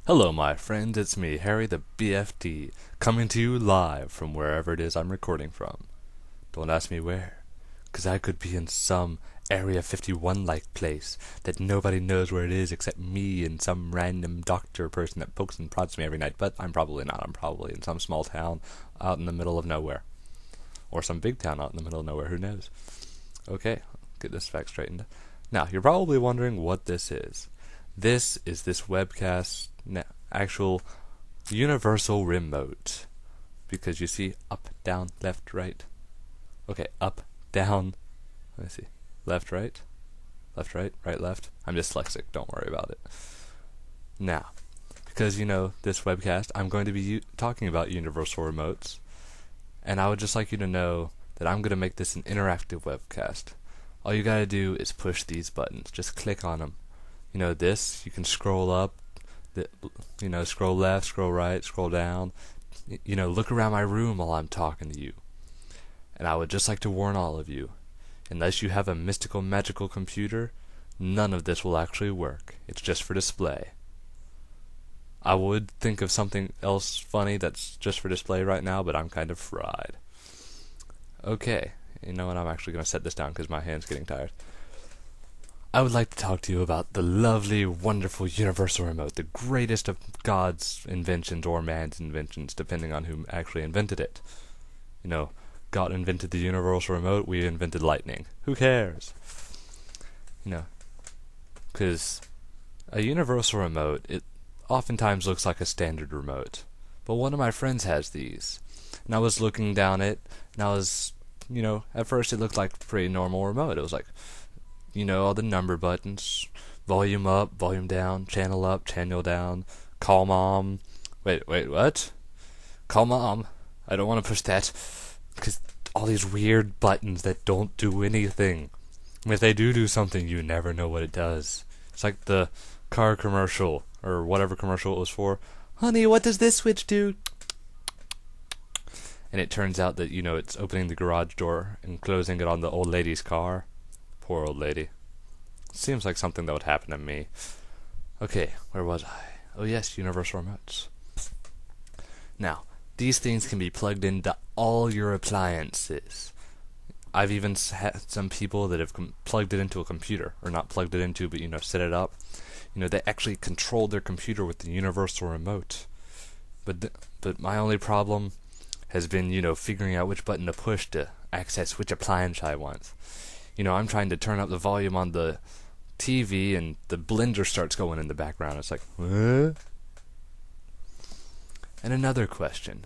Hello, my friends, it's me, Harry the BFD, coming to you live from wherever it is I'm recording from. Don't ask me where, 'cause I could be in some Area 51-like place that nobody knows where it is except me and some random doctor person that pokes and prods me every night, but I'm probably not. I'm probably in some small town out in the middle of nowhere. Or some big town out in the middle of nowhere, who knows? Okay, get this fact straightened. Now, you're probably wondering what this is. This is this webcast actual universal remote. Because you see, up, down, left, right. Okay, up, down, let me see. Left, right, right, left. I'm dyslexic, don't worry about it. Now, because you know this webcast, I'm going to be talking about universal remotes. And I would just like you to know that I'm going to make this an interactive webcast. All you gotta do is push these buttons. Just click on them. You know this, you can scroll up, scroll left, scroll right, scroll down. Look around my room while I'm talking to you. And I would just like to warn all of you, unless you have a mystical, magical computer, none of this will actually work. It's just for display. I would think of something else funny that's just for display right now, but I'm kind of fried. Okay, you know what, I'm actually going to set this down because my hand's getting tired. I would like to talk to you about the lovely, wonderful universal remote, the greatest of God's inventions or man's inventions, depending on who actually invented it. God invented the universal remote, we invented lightning. Who cares? Because a universal remote, it oftentimes looks like a standard remote. But one of my friends has these. And I was looking down it, and I was, at first it looked like a pretty normal remote. It was like, all the number buttons, volume up, volume down, channel down, call mom. Wait, what? Call mom. I don't want to push that, because all these weird buttons that don't do anything. And if they do something, you never know what it does. It's like the car commercial, or whatever commercial it was for. Honey, what does this switch do? And it turns out that, it's opening the garage door and closing it on the old lady's car. Poor old lady. Seems like something that would happen to me. Okay, where was I? Oh yes, universal remotes. Now, these things can be plugged into all your appliances. I've even had some people that have plugged it into a computer, or not plugged it into, but set it up. They actually control their computer with the universal remote. But my only problem has been, figuring out which button to push to access which appliance I want. I'm trying to turn up the volume on the TV, and the blender starts going in the background. It's like, what? And another question.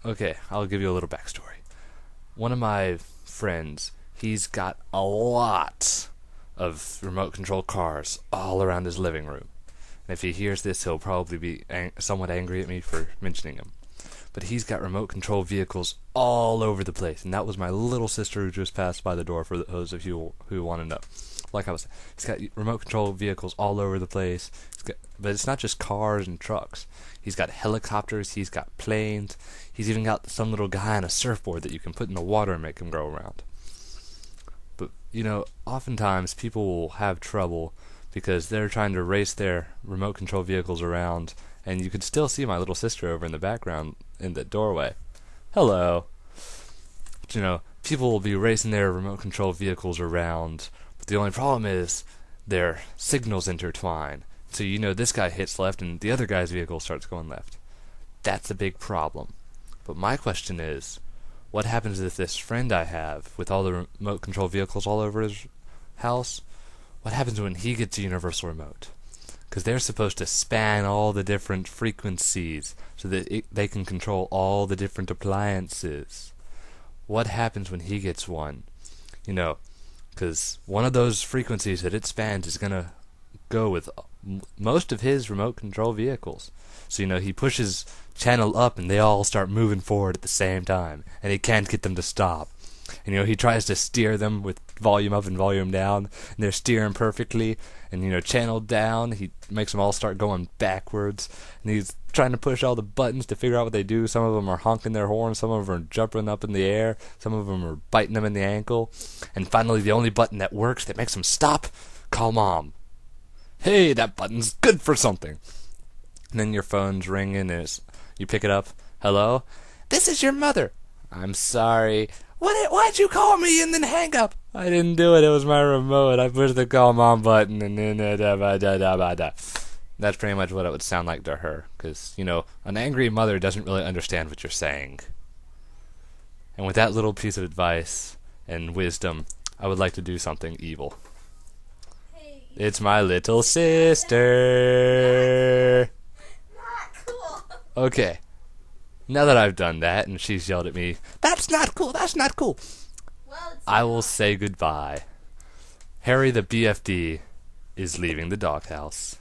Okay, I'll give you a little backstory. One of my friends, he's got a lot of remote control cars all around his living room. And if he hears this, he'll probably be somewhat angry at me for mentioning him. But he's got remote control vehicles all over the place. And that was my little sister who just passed by the door, for those of you who want to know. Like I was saying, he's got remote control vehicles all over the place. But it's not just cars and trucks. He's got helicopters, he's got planes. He's even got some little guy on a surfboard that you can put in the water and make him go around. But, oftentimes people will have trouble because they're trying to race their remote control vehicles around, and you can still see my little sister over in the background in the doorway. Hello. But, people will be racing their remote control vehicles around, but the only problem is their signals intertwine. So this guy hits left and the other guy's vehicle starts going left. That's a big problem. But my question is, what happens if this friend I have, with all the remote control vehicles all over his house, what happens when he gets a universal remote? Because they're supposed to span all the different frequencies so that they can control all the different appliances. What happens when he gets one? Because one of those frequencies that it spans is going to go with most of his remote control vehicles. So, he pushes channel up and they all start moving forward at the same time. And he can't get them to stop. And, he tries to steer them with volume up and volume down, and they're steering perfectly. And, channel down, he makes them all start going backwards. And he's trying to push all the buttons to figure out what they do. Some of them are honking their horns, some of them are jumping up in the air, some of them are biting them in the ankle. And finally, the only button that works, that makes them stop, call mom. Hey, that button's good for something. And then your phone's ringing and you pick it up. Hello? This is your mother. I'm sorry. Why'd you call me and then hang up? I didn't do it. It was my remote. I pushed the call mom button and then That's pretty much what it would sound like to her. Because, an angry mother doesn't really understand what you're saying. And with that little piece of advice and wisdom, I would like to do something evil. It's my little sister. Not cool. Okay. Now that I've done that and she's yelled at me, that's not cool, that's not cool. Well, I will say goodbye. Harry the BFD is leaving the doghouse.